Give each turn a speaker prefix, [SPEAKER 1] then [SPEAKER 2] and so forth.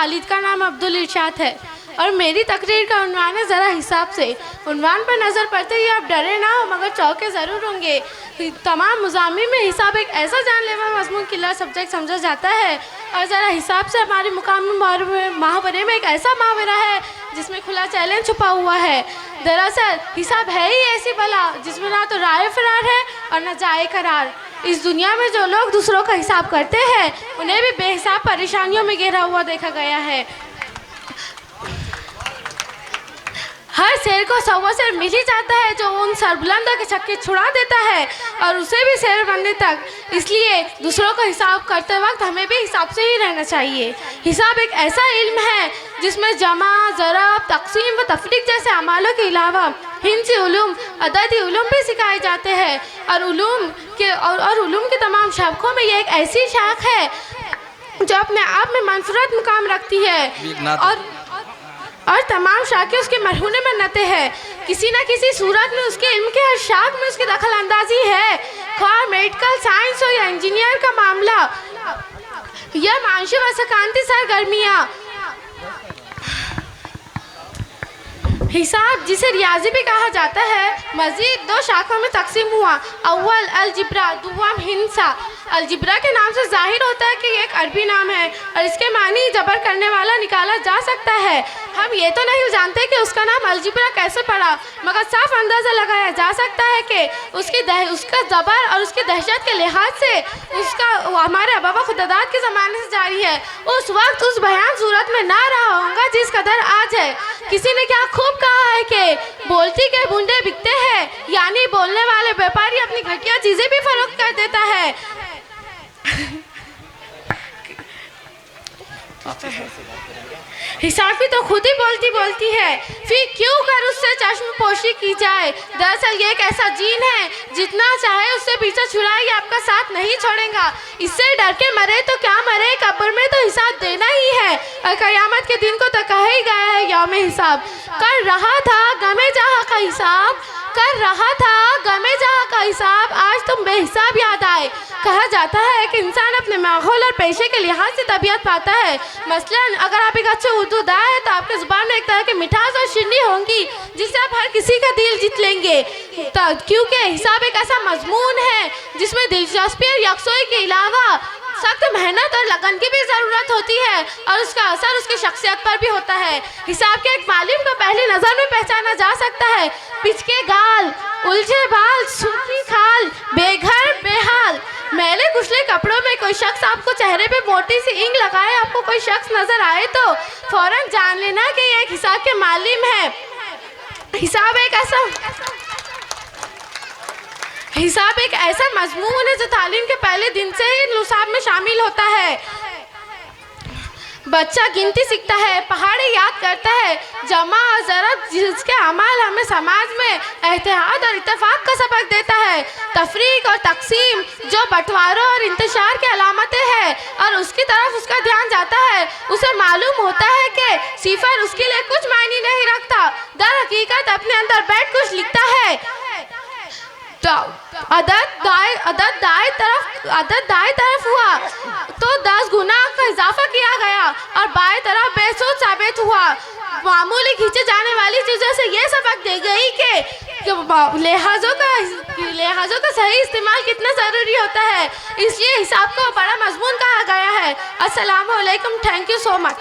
[SPEAKER 1] वालिद का नाम अब्दुल इरशाद है और मेरी तकरीर का उन्वान है ज़रा हिसाब से। उन्वान पर नज़र पड़ते ही आप डरे ना हो मगर चौके ज़रूर होंगे। तमाम मुज़ामिन में हिसाब एक ऐसा जानलेवा मज़मून किला सब्जेक्ट समझा जाता है और ज़रा हिसाब से हमारे मुकामी मुहावरे में एक ऐसा मुहावरा है जिसमें खुला चैलेंज छुपा हुआ है। दरअसल हिसाब है ही ऐसी बला जिसमें ना तो राय फरार है और न जाए करार। इस दुनिया में जो लोग दूसरों का हिसाब करते हैं उन्हें भी बेहिसाब परेशानियों में घिरा हुआ देखा गया है। हर शेर को सवा शेर मिल ही जाता है जो उन सरबुलंदों के छक्के छुड़ा देता है और उसे भी शेर बनने तक। इसलिए दूसरों का हिसाब करते वक्त हमें भी हिसाब से ही रहना चाहिए। हिसाब एक ऐसा इल्म है जिसमें जमा, ज़रब, तक़सीम व तफरीक जैसे अमालों के अलावा हिंसी उलूम, अददी उलूम भी सिखाए जाते हैं और उलूम के तमाम शाखों में यह एक ऐसी शाख है जो अपने आप में मनफरद मुकाम रखती है और तमाम शाखें उसके मरहूने में नते हैं। किसी न किसी सूरत में उसके इल्म के हर शाख में उसकी दखल अंदाजी है, ख्वाह मेडिकल साइंस हो या इंजीनियर का मामला या मानशी व सकांती सरगर्मियाँ। हिसाब जिसे रियाजी भी कहा जाता है मज़ीद दो शाखों में तकसीम हुआ। अव्वल अलजिब्रा, दुआम हिंसा। अलजिब्रा के नाम से जाहिर होता है कि ये एक अरबी नाम है और इसके मानी जबर करने वाला निकाला जा सकता है। हम ये तो नहीं जानते कि उसका नाम अलजिब्रा कैसे पड़ा मगर साफ अंदाज़ा लगाया जा सकता है कि उसका जबर और उसकी दहशत के लिहाज से उसका हमारे अबाबा खुदादाद के ज़माने से जारी है। उस वक्त उस बयान सूरत में ना रहा होगा जिस कदर आज है। किसी ने क्या खूब कहा है कि बोलती के बूंदे बिकते हैं, यानी बोलने वाले व्यापारी अपनी घटिया चीज़ें भी फरोख्त कर देता है। हिसाब भी तो खुद ही बोलती है, फिर क्यों कर उससे चश्म पोशी की जाए। दरअसल ये एक ऐसा जीन है जितना चाहे उससे पीछे छुड़ाए आपका साथ नहीं छोड़ेगा। इससे डर के मरे तो क्या मरे, कब्र में तो हिसाब देना ही है और क़यामत के दिन को तो कहा ही गया है यौम हिसाब। कर रहा था गमे जहाँ का हिसाब, कर रहा था गमे जहाँ का हिसाब, आज तुम बेहिसाब याद आए। कहा जाता है कि इंसान अपने माहौल और पेशे के लिहाज से तबीयत पाता है। मसलन अगर आप एक अच्छे उर्दू दाए हैं तो आपके ज़ुबान में एक तरह की मिठास और शिरनी होंगी जिससे आप हर किसी का दिल जीत लेंगे। क्योंकि हिसाब एक ऐसा मजमून है जिसमें दिलचस्पी और यकसोई के अलावा सख्त मेहनत और लगन की भी ज़रूरत होती है और उसका असर उसकी शख्सियत पर भी होता है। हिसाब के एक मालिम को पहली नज़र में पहचाना जा सकता है। पिचके गाल, उलझे बाल, सूखी खाल, बेघर बेहाल, मैले कुचले कपड़ों में कोई शख्स आपको चेहरे पे मोटी सी इंक लगाए आपको कोई शख्स नज़र आए तो फ़ौरन जान लेना कि यह एक हिसाब के मालिम है। हिसाब एक ऐसा मजमून है जो तालीम के पहले दिन से ही निसाब में शामिल होता है। बच्चा गिनती सीखता है, पहाड़ी याद करता है, जमा और ज़रब जिसके अमाल हमें समाज में एहतियात और इत्तेफाक का सबक देता है। तफरीक और तकसीम जो बंटवारों और इंतशार की अलामतें हैं और उसकी तरफ उसका ध्यान जाता है उसे मालूम होता है कि सिफर उसके लिए कुछ मायने नहीं रखता, दर हकीकत अपने अंदर बैठ कुछ लिखता है। तो अदद दाएं तरफ हुआ तो 10 गुना का इजाफा किया गया और बाएं तरफ बेसुध साबित हुआ। मामूली खींचे जाने वाली चीज़ों से ये सबक दे गई कि लिहाजों का सही इस्तेमाल कितना ज़रूरी होता है। इसलिए हिसाब को बड़ा मजमून कहा गया है। अस्सलाम वालेकुम, थैंक यू सो मच।